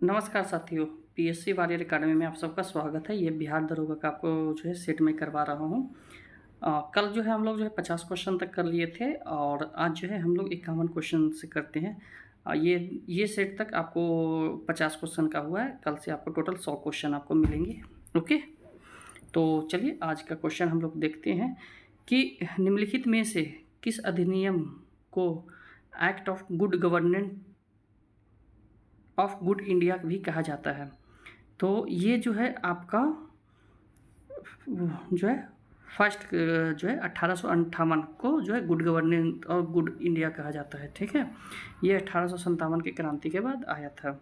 नमस्कार साथियों, PSC warrior academy में आप सबका स्वागत है। ये बिहार दरोगा का आपको जो है सेट में करवा रहा हूँ। कल जो है हम लोग जो है 50 क्वेश्चन तक कर लिए थे और आज जो है हम लोग 51 क्वेश्चन से करते हैं। ये सेट तक आपको 50 क्वेश्चन का हुआ है। कल से आपको टोटल 100 क्वेश्चन आपको मिलेंगे। ओके, तो चलिए आज का क्वेश्चन हम लोग देखते हैं कि निम्नलिखित में से किस अधिनियम को एक्ट ऑफ गुड इंडिया भी कहा जाता है। तो ये जो है आपका जो है फर्स्ट जो है 1858 को जो है गुड गवर्नेंस और गुड इंडिया कहा जाता है। ठीक है, ये 1857 की क्रांति के बाद आया था।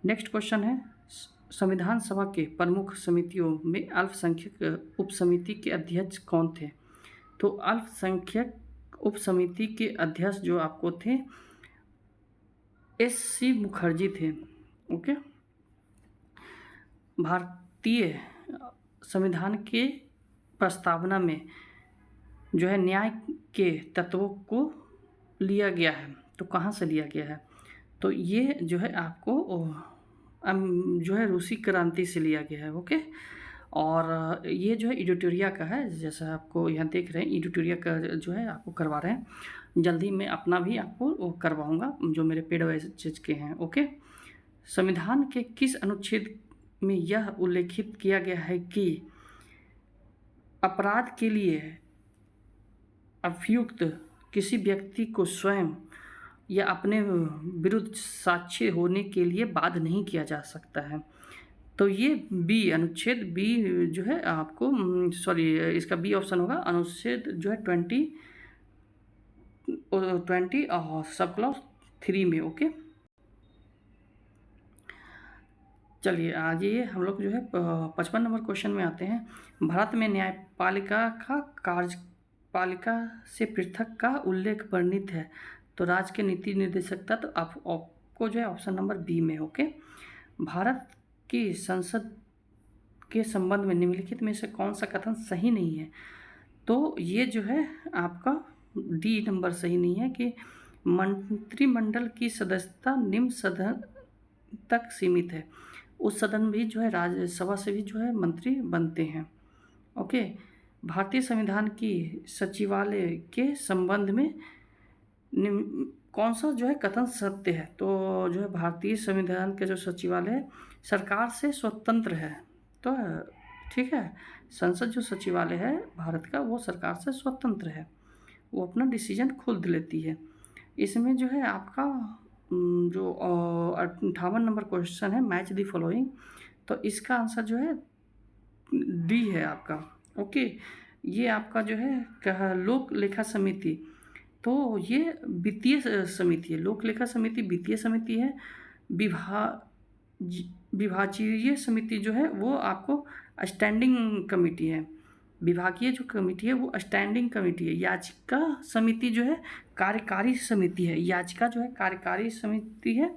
नेक्स्ट क्वेश्चन है, संविधान सभा के प्रमुख समितियों में अल्पसंख्यक उप समिति के अध्यक्ष कौन थे। तो अल्पसंख्यक उप समिति के अध्यक्ष जो आपको थे एस.सी. मुखर्जी थे। ओके, भारतीय संविधान के प्रस्तावना में जो है न्याय के तत्वों को लिया गया है। तो कहाँ से लिया गया है, तो ये जो है आपको जो है रूसी क्रांति से लिया गया है। ओके, और ये जो है एडिटोरिया का है, जैसा आपको यहाँ देख रहे हैं एडिटोरिया का जो है आपको करवा रहे हैं। जल्दी मैं अपना भी आपको करवाऊँगा जो मेरे पेड बैचेज के हैं। ओके, संविधान के किस अनुच्छेद में यह उल्लेखित किया गया है कि अपराध के लिए अभियुक्त किसी व्यक्ति को स्वयं या अपने विरुद्ध साक्ष्य होने के लिए बाध्य नहीं किया जा सकता है। तो ये बी, अनुच्छेद बी जो है आपको इसका बी ऑप्शन होगा, अनुच्छेद जो है 20 और सब क्लॉज 3 में। ओके, चलिए आज ये हम लोग जो है 55 नंबर क्वेश्चन में आते हैं। भारत में न्यायपालिका का कार्यपालिका से पृथक का उल्लेख वर्णित है। तो राज्य के नीति निर्देशक तत्व आपको जो है ऑप्शन नंबर बी में। ओके, भारत की संसद के संबंध में निम्नलिखित में से कौन सा कथन सही नहीं है। तो ये जो है आपका डी नंबर सही नहीं है कि मंत्रिमंडल की सदस्यता निम्न सदन तक सीमित है। उस सदन भी जो है राज्यसभा से भी जो है मंत्री बनते हैं। ओके, भारतीय संविधान की सचिवालय के संबंध में कौन सा जो है कथन सत्य है। तो जो है भारतीय संविधान के जो सचिवालय है सरकार से स्वतंत्र है। तो ठीक है, संसद जो सचिवालय है भारत का वो सरकार से स्वतंत्र है, वो अपना डिसीजन खुद लेती है। इसमें जो है आपका जो 58 नंबर क्वेश्चन है, मैच द फॉलोइंग, तो इसका आंसर जो है डी है आपका। ओके, ये आपका जो है लोक लेखा समिति, तो ये वित्तीय समिति है। लोक लेखा समिति वित्तीय समिति है। विभागीय समिति जो है वो आपको स्टैंडिंग कमेटी है। विभागीय जो कमेटी है वो स्टैंडिंग कमेटी है। याचिका समिति जो है कार्यकारी समिति है। याचिका जो है कार्यकारी समिति है।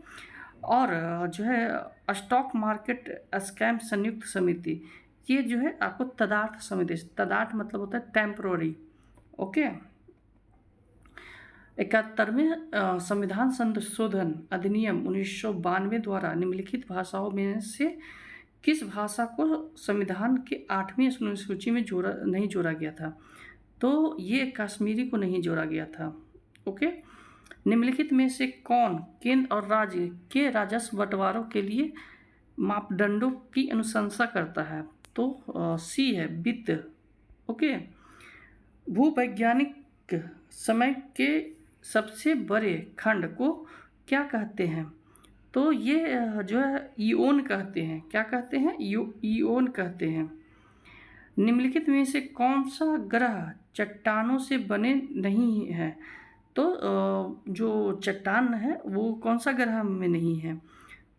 और जो है स्टॉक मार्केट स्कैम संयुक्त समिति, ये जो है आपको तदार्थ समिति, तदार्थ मतलब होता है टेम्पररी। ओके, 71वें संविधान संशोधन अधिनियम 1992 द्वारा निम्नलिखित भाषाओं में से किस भाषा को संविधान के 8वीं अनुसूची में नहीं जोड़ा गया था। तो ये कश्मीरी को नहीं जोड़ा गया था। ओके, निम्नलिखित में से कौन केंद्र और राज्य के राजस्व बंटवारों के लिए मापदंडों की अनुशंसा करता है। तो सी है वित्त। ओके, भूवैज्ञानिक समय के सबसे बड़े खंड को क्या कहते हैं। तो ये जो है ईओन कहते हैं। क्या कहते हैं, ईओन कहते हैं। निम्नलिखित में से कौन सा ग्रह चट्टानों से बने नहीं है। तो जो चट्टान है वो कौन सा ग्रह में नहीं है,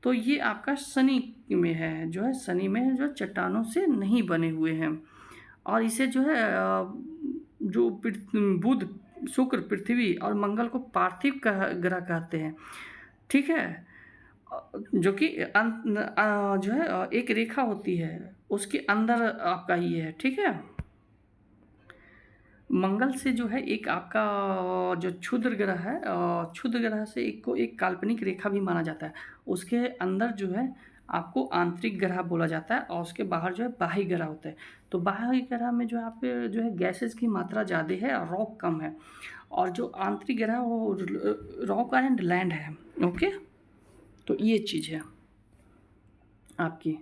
तो ये आपका शनि में है। जो है शनि में है, जो चट्टानों से नहीं बने हुए हैं। और इसे जो है जो बुध, शुक्र, पृथ्वी और मंगल को पार्थिव ग्रह कहते हैं। ठीक है, जो कि जो है एक रेखा होती है उसके अंदर आपका ये है। ठीक है, मंगल से जो है एक आपका जो क्षुद्र ग्रह है, क्षुद्र ग्रह से एक को एक काल्पनिक रेखा भी माना जाता है। उसके अंदर जो है आपको आंतरिक ग्रह बोला जाता है और उसके बाहर जो है बाह्य ग्रह होता है। तो बाह्य ग्रह में जो है आप जो है गैसेस की मात्रा ज़्यादा है और रॉक कम है, और जो आंतरिक ग्रह वो रॉक एंड लैंड है। ओके, तो ये चीज़ है आपकी।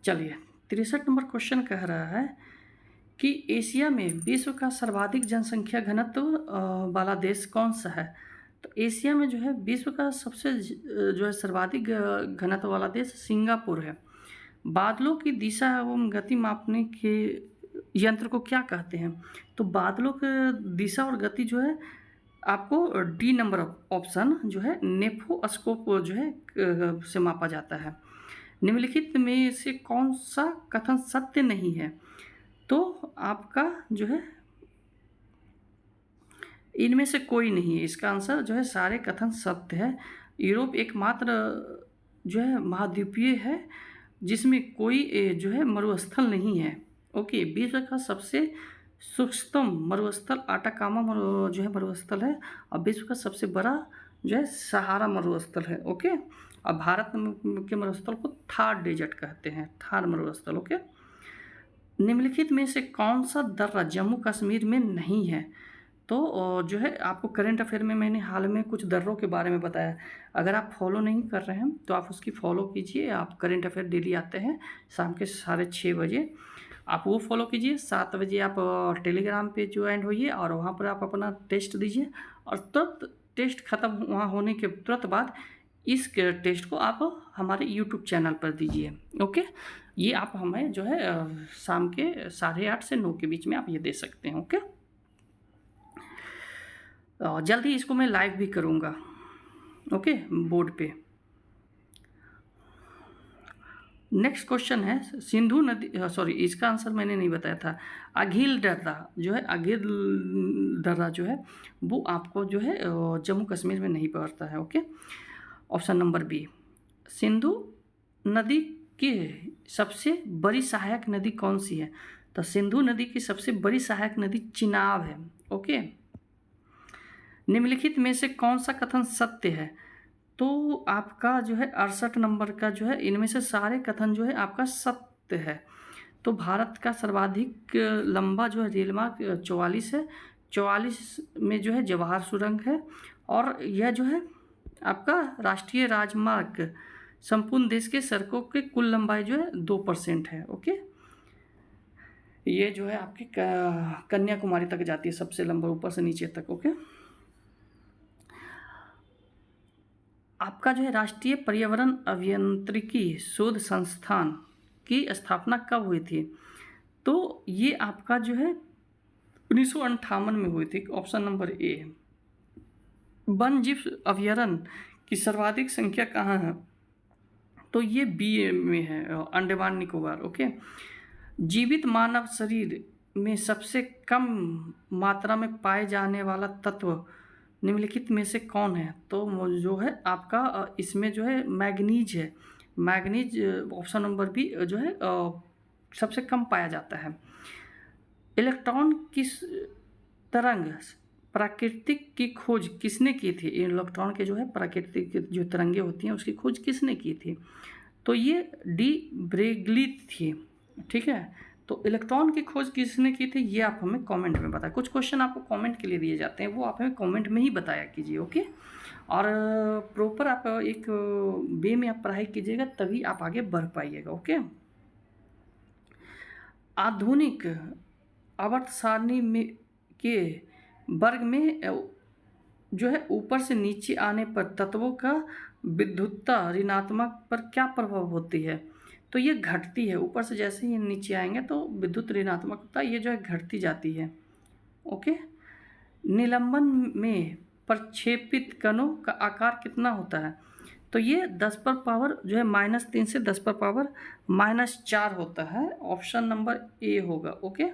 चलिए 63 नंबर क्वेश्चन कह रहा है कि एशिया में विश्व का सर्वाधिक जनसंख्या घनत्व वाला देश कौन सा है? तो एशिया में जो है विश्व का सबसे जो है सर्वाधिक घनत्व वाला देश सिंगापुर है। बादलों की दिशा एवं गति मापने के यंत्र को क्या कहते हैं? तो बादलों की दिशा और गति जो है आपको डी नंबर ऑप्शन जो है नेफोस्कोप जो है से मापा जाता है। निम्नलिखित में से कौन सा कथन सत्य नहीं है? तो आपका जो है इनमें से कोई नहीं है। इसका आंसर जो है सारे कथन सत्य है। यूरोप एकमात्र जो है महाद्वीपीय है जिसमें कोई जो है मरुस्थल नहीं है। ओके, विश्व का सबसे सूक्ष्मतम मरुस्थल आटाकामा जो है मरुस्थल है, और विश्व का सबसे बड़ा जो है सहारा मरुस्थल है। ओके, और भारत के मरुस्थल को थार डेजर्ट कहते हैं, थार मरुस्थल। ओके, निम्नलिखित में से कौन सा दर्रा जम्मू कश्मीर में नहीं है? तो जो है आपको करंट अफेयर में मैंने हाल में कुछ दर्रों के बारे में बताया। अगर आप फॉलो नहीं कर रहे हैं तो आप उसकी फॉलो कीजिए। आप करंट अफेयर डेली आते हैं शाम के 6:30 बजे, आप वो फॉलो कीजिए। 7 बजे आप टेलीग्राम पे ज्वाइन होइए और वहाँ पर आप अपना टेस्ट दीजिए, और तुरंत टेस्ट ख़त्म वहाँ होने के तुरंत बाद इस टेस्ट को आप हमारे यूट्यूब चैनल पर दीजिए। ओके, ये आप हमें जो है शाम के 8:30 से 9 के बीच में आप ये दे सकते हैं। ओके, जल्दी इसको मैं लाइव भी करूँगा। ओके, बोर्ड पे। नेक्स्ट क्वेश्चन है सिंधु नदी, सॉरी इसका आंसर मैंने नहीं बताया था। अघिल दर्रा जो है, अघिल दर्रा जो है वो आपको जो है जम्मू कश्मीर में नहीं पड़ता है। Okay, option number B. Sindhu नदी की सबसे बड़ी सहायक नदी कौन सी है? तो सिंधु नदी की सबसे बड़ी सहायक नदी चिनाब है। ओके, निम्नलिखित में से कौन सा कथन सत्य है? तो आपका जो है 68 नंबर का जो है इनमें से सारे कथन जो है आपका सत्य है। तो भारत का सर्वाधिक लंबा जो है रेल मार्ग 44 है। 44 में जो है जवाहर सुरंग है, और यह जो है आपका राष्ट्रीय राजमार्ग संपूर्ण देश के सड़कों के कुल लंबाई जो है 2% है। ओके, ये जो है आपकी कन्याकुमारी तक जाती है, सबसे लंबा ऊपर से नीचे तक। ओके, आपका जो है राष्ट्रीय पर्यावरण अभियांत्रिकी शोध संस्थान की स्थापना कब हुई थी? तो ये आपका जो है 1958 में हुई थी। Option number A. वन जीव अभयारण्य की सर्वाधिक संख्या कहाँ है? तो ये बी में है, अंडमान निकोबार। ओके, जीवित मानव शरीर में सबसे कम मात्रा में पाए जाने वाला तत्व निम्नलिखित में से कौन है? तो वो जो है आपका इसमें जो है मैग्नीज है। मैग्नीज ऑप्शन नंबर बी जो है सबसे कम पाया जाता है। इलेक्ट्रॉन किस तरंग प्राकृतिक की खोज किसने की थी? इलेक्ट्रॉन के जो है प्राकृतिक जो तरंगे होती हैं उसकी खोज किसने की थी? तो ये डी ब्रेगली थी। ठीक है, तो इलेक्ट्रॉन की खोज किसने की थी ये आप हमें कमेंट में बताएं। कुछ क्वेश्चन आपको कमेंट के लिए दिए जाते हैं, वो आप हमें कमेंट में ही बताया कीजिए। ओके, और प्रॉपर आप एक वे में आप पढ़ाई कीजिएगा तभी आप आगे बढ़ पाइएगा। ओके, आधुनिक आवर्त सारणी में के वर्ग में जो है ऊपर से नीचे आने पर तत्वों का विद्युतता ऋणात्मक पर क्या प्रभाव होती है? तो ये घटती है। ऊपर से जैसे ही नीचे आएंगे तो विद्युत ऋणात्मकता ये जो है घटती जाती है। ओके, निलंबन में प्रक्षेपित कणों का आकार कितना होता है? तो ये 10 पर पावर जो है -3 से 10 पर पावर -4 होता है। ऑप्शन नंबर ए होगा। ओके,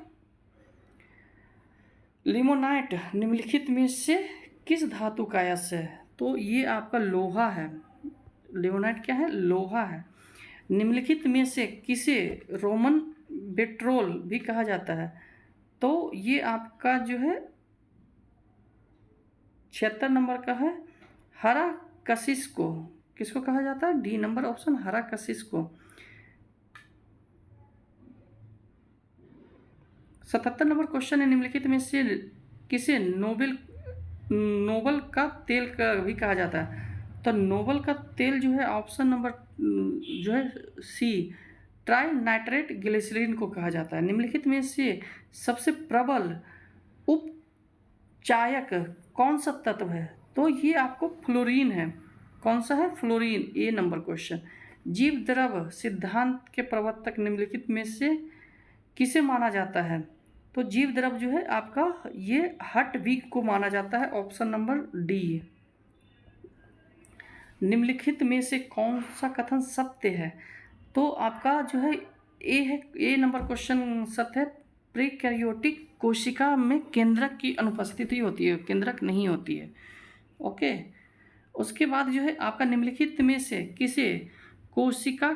लिमोनाइट निम्नलिखित में से किस धातु का अयस्क है? तो ये आपका लोहा है। लिमोनाइट क्या है? लोहा है। निम्नलिखित में से किसे रोमन पेट्रोल भी कहा जाता है? तो ये आपका जो है 76 नंबर का है हरा कशिश को। किसको कहा जाता है? डी नंबर ऑप्शन, हरा कशिश को। 77 नंबर क्वेश्चन है, निम्नलिखित में से किसे नोबल का तेल का भी कहा जाता है? तो नोबल का तेल जो है ऑप्शन नंबर जो है सी, ट्राई नाइट्रेट ग्लिसरीन को कहा जाता है। निम्नलिखित में से सबसे प्रबल उपचायक कौन सा तत्व है? तो ये आपको फ्लोरीन है। कौन सा है? फ्लोरीन। ए नंबर क्वेश्चन। जीव द्रव सिद्धांत के प्रवर्तक निम्नलिखित में से किसे माना जाता है? तो जीव द्रव जो है आपका ये हर्टविग को माना जाता है। Option number D. निम्नलिखित में से कौन सा कथन सत्य है? तो आपका जो है ए है, ए नंबर क्वेश्चन सत्य है। प्रीकैरियोटिक कोशिका में केंद्रक की अनुपस्थिति होती है, केंद्रक नहीं होती है। ओके। उसके बाद जो है आपका निम्नलिखित में से किसे कोशिका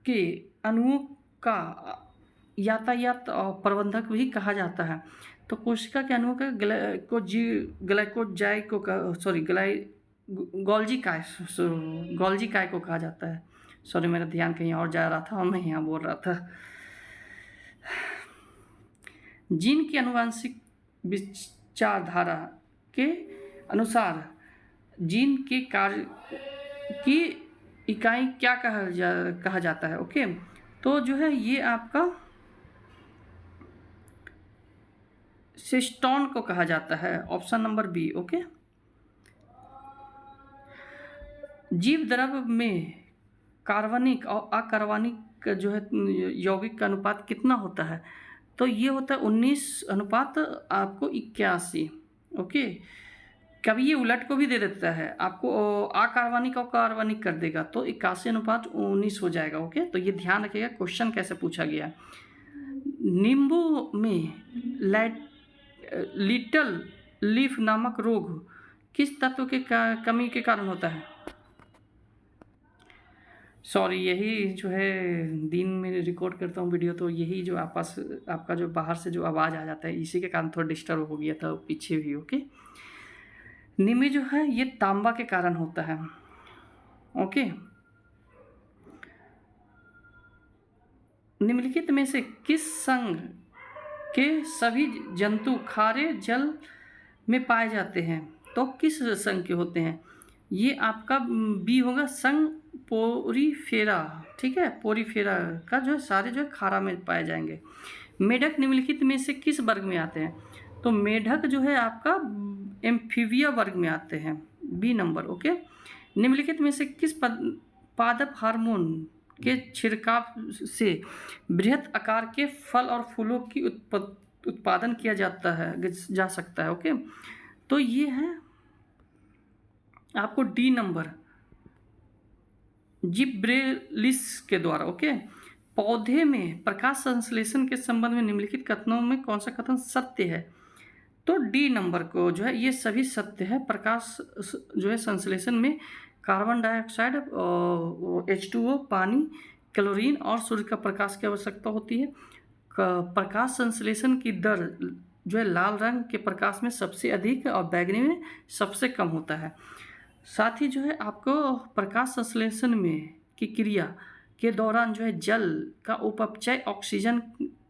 के अणुओं का यातायात प्रबंधक भी कहा जाता है? तो कोशिका के अणुओं का गोल्जी काय को कहा जाता है। सॉरी, मेरा ध्यान कहीं और जा रहा था और मैं यहाँ बोल रहा था। जीन की आनुवंशिक विचारधारा के अनुसार जीन के कार्य की इकाई क्या कहा जाता है? ओके। तो जो है ये आपका सिस्टोन को कहा जाता है। Option number B. ओके। जीव द्रव में कार्बनिक और अकार्बनिक जो है यौगिक का अनुपात कितना होता है? तो ये होता है 19 अनुपात आपको 81। ओके। कभी ये उलट को भी दे देता है आपको, अकार्बनिक और कार्बनिक कर देगा तो 81 अनुपात 19 हो जाएगा। ओके। तो ये ध्यान रखिएगा क्वेश्चन कैसे पूछा गया। नींबू में लिटल लीफ नामक रोग किस तत्व के कमी के कारण होता है? सॉरी, यही जो है दिन में रिकॉर्ड करता हूँ वीडियो, तो यही जो आपका जो बाहर से जो आवाज़ आ जाता है इसी के कारण थोड़ा डिस्टर्ब हो गया था पीछे भी। ओके। नींबू जो है ये तांबा के कारण होता है। ओके। निम्नलिखित में से किस संघ के सभी जंतु खारे जल में पाए जाते हैं? तो किस संघ के होते हैं? ये आपका बी होगा, संघ पोरीफेरा। ठीक है, पोरीफेरा का जो है सारे जो है खारा में पाए जाएंगे। मेढक निम्नलिखित में से किस वर्ग में आते हैं? तो मेढक जो है आपका एम्फीबिया वर्ग में आते हैं। B number. ओके। निम्नलिखित में से किस पादप हार्मोन के छिड़काव से बृहत आकार के फल और फूलों की उत्पादन किया जा सकता है? ओके। तो ये है आपको डी नंबर, जिब्रेलिस के द्वारा। ओके। पौधे में प्रकाश संश्लेषण के संबंध में निम्नलिखित कथनों में कौन सा कथन सत्य है? तो डी नंबर को जो है ये सभी सत्य है। प्रकाश जो है संश्लेषण में कार्बन डाइऑक्साइड, H2O, पानी, क्लोरीन और सूर्य का प्रकाश की आवश्यकता होती है। प्रकाश संश्लेषण की दर जो है लाल रंग के प्रकाश में सबसे अधिक और बैगनी में सबसे कम होता है। साथ ही जो है आपको प्रकाश संश्लेषण में की क्रिया के दौरान जो है जल का उपचय ऑक्सीजन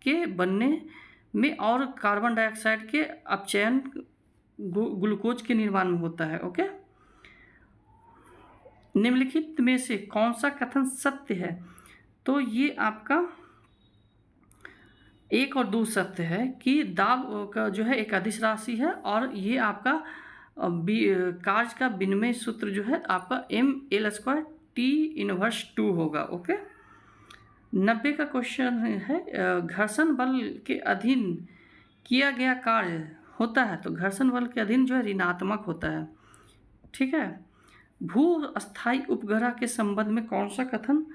के बनने में और कार्बन डाइऑक्साइड के अपचयन ग्लूकोज के निर्माण में होता है। ओके। निम्नलिखित में से कौन सा कथन सत्य है? तो ये आपका 1 और 2 सत्य है कि दाब का जो है एक अदिश राशि है और ये आपका कार्य का विनिमय सूत्र जो है आपका ml² T−2 होगा। ओके। 90 का क्वेश्चन है, घर्षण बल के अधीन किया गया कार्य होता है। तो घर्षण बल के अधीन जो है ऋणात्मक होता है। ठीक है। भू अस्थायी उपग्रह के संबंध में कौन सा कथन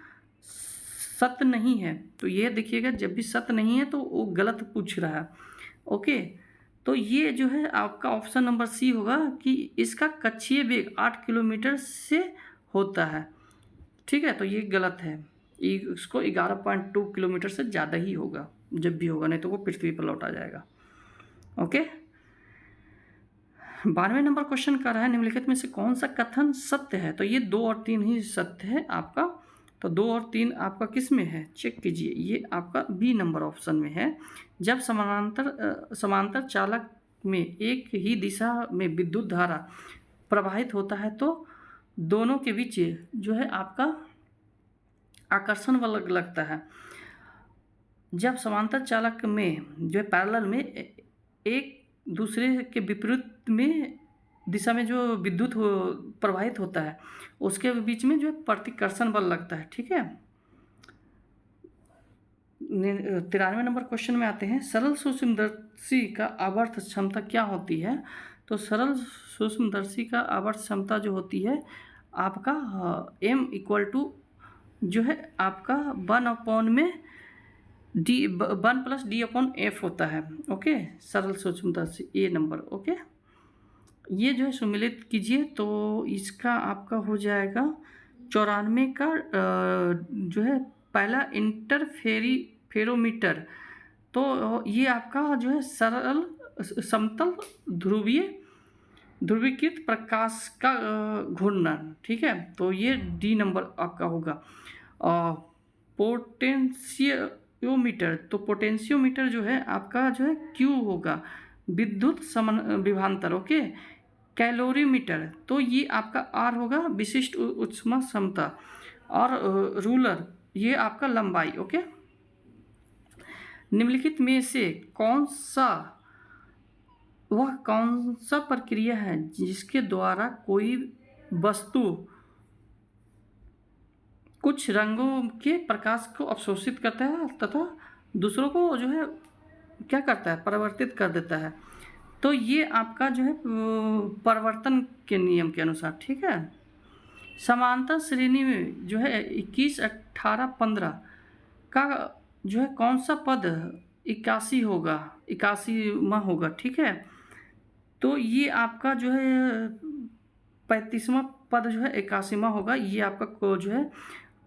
सत्य नहीं है? तो ये देखिएगा, जब भी सत्य नहीं है तो वो गलत पूछ रहा है। ओके। तो ये जो है आपका ऑप्शन नंबर सी होगा कि इसका कक्षीय वेग 8 किलोमीटर से होता है। ठीक है। तो ये गलत है, इसको 11.2 किलोमीटर से ज़्यादा ही होगा जब भी होगा, नहीं तो वो पृथ्वी पर लौटा जाएगा। ओके। 12वें नंबर क्वेश्चन कर रहा है निम्नलिखित में से कौन सा कथन सत्य है? तो ये 2 और 3 ही सत्य है आपका। तो 2 और 3 आपका किस में है? चेक कीजिए, ये आपका बी नंबर ऑप्शन में है। जब समांतर चालक में एक ही दिशा में विद्युत धारा प्रवाहित होता है तो दोनों के बीच जो है आपका आकर्षण बल लगता है। जब समांतर चालक में जो है पैरेलल में एक दूसरे के विपरीत में दिशा में जो विद्युत प्रवाहित होता है उसके बीच में जो है प्रतिकर्षण बल लगता है। ठीक है। 93वें नंबर क्वेश्चन में आते हैं, सरल सूक्ष्मदर्शी का आवर्त क्षमता क्या होती है? तो सरल सूक्ष्मदर्शी का आवर्त क्षमता जो होती है आपका m इक्वल टू जो है आपका 1 में d 1 plus d upon f होता है। ओके, सरल सूक्ष्मदर्शी ए नंबर। ओके, ये जो है सम्मिलित कीजिए तो इसका आपका हो जाएगा 94 का जो है पहला इंटरफेरोमीटर। तो ये आपका जो है सरल समतल ध्रुवीकृत प्रकाश का घूर्णन। ठीक है, तो ये डी नंबर आपका होगा। पोटेंशियोमीटर, तो पोटेंशियोमीटर जो है आपका जो है क्यू होगा, विद्युत विभवांतर। ओके, कैलोरीमीटर तो ये आपका आर होगा, विशिष्ट ऊष्मा क्षमता। और रूलर ये आपका लंबाई। ओके, निम्नलिखित में से कौन सा प्रक्रिया है जिसके द्वारा कोई वस्तु कुछ रंगों के प्रकाश को अवशोषित करता है तथा दूसरों को जो है क्या करता है, परिवर्तित कर देता है? तो ये आपका जो है परिवर्तन के नियम के अनुसार। ठीक है, समांतर श्रेणी में जो है 21, 18, 15 का जो है कौन सा पद 81 होगा, 81वां होगा। ठीक है, तो ये आपका जो है 35वां पद जो है 81वां होगा। ये आपका जो है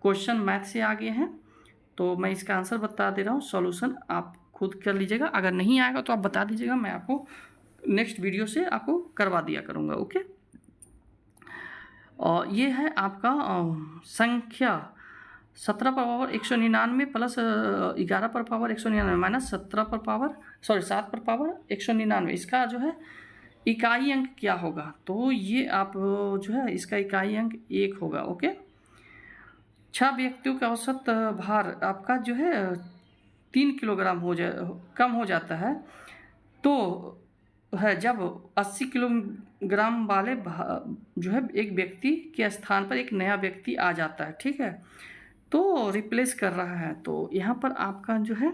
क्वेश्चन मैथ से आ गए हैं, तो मैं इसका आंसर बता दे रहा हूँ, सॉल्यूशन आप खुद कर लीजिएगा। अगर नहीं आएगा तो आप बता दीजिएगा, मैं आपको नेक्स्ट वीडियो से आपको करवा दिया करूँगा। ओके, और ये है आपका संख्या 17 पर पावर 199 प्लस 11 पर पावर 199 माइनस 17 पर पावर 7 पर पावर 199, इसका जो है इकाई अंक क्या होगा? तो ये आप जो है इसका इकाई अंक 1 होगा। ओके, 6 व्यक्तियों का औसत भार आपका जो है 3 किलोग्राम कम हो जाता है तो है जब 80 किलोग्राम वाले जो है एक व्यक्ति के स्थान पर एक नया व्यक्ति आ जाता है। ठीक है, तो रिप्लेस कर रहा है, तो यहाँ पर आपका जो है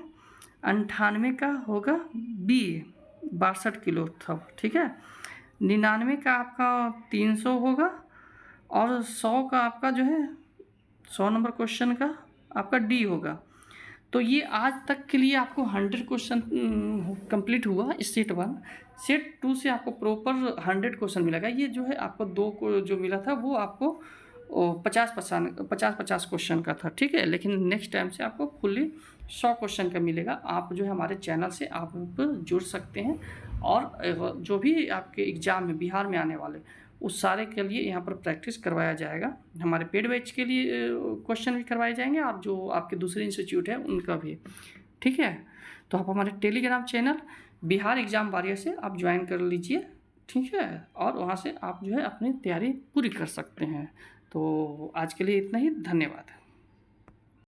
98 का होगा बी 62 किलो था। ठीक है, 99 का आपका 300 होगा और 100 का आपका जो है 100 नंबर क्वेश्चन का आपका डी होगा। तो ये आज तक के लिए आपको 100 क्वेश्चन कंप्लीट हुआ सेट 1। सेट 2 से आपको प्रॉपर 100 क्वेश्चन मिलेगा। ये जो है आपको 2 को जो मिला था वो आपको 50 क्वेश्चन का था। ठीक है, लेकिन नेक्स्ट टाइम से आपको फुल्ली 100 क्वेश्चन का मिलेगा। आप जो है हमारे चैनल से आप जुड़ सकते हैं और जो भी आपके एग्ज़ाम में बिहार में आने वाले उस सारे के लिए यहाँ पर प्रैक्टिस करवाया जाएगा। हमारे पेड बैच के लिए क्वेश्चन भी करवाए जाएंगे और जो आपके दूसरे इंस्टीट्यूट है उनका भी। ठीक है, तो आप हमारे Telegram channel Bihar exam warrior से आप ज्वाइन कर लीजिए। ठीक है, और वहाँ से आप जो है अपनी तैयारी पूरी कर सकते हैं। तो आज के लिए इतना ही, धन्यवाद।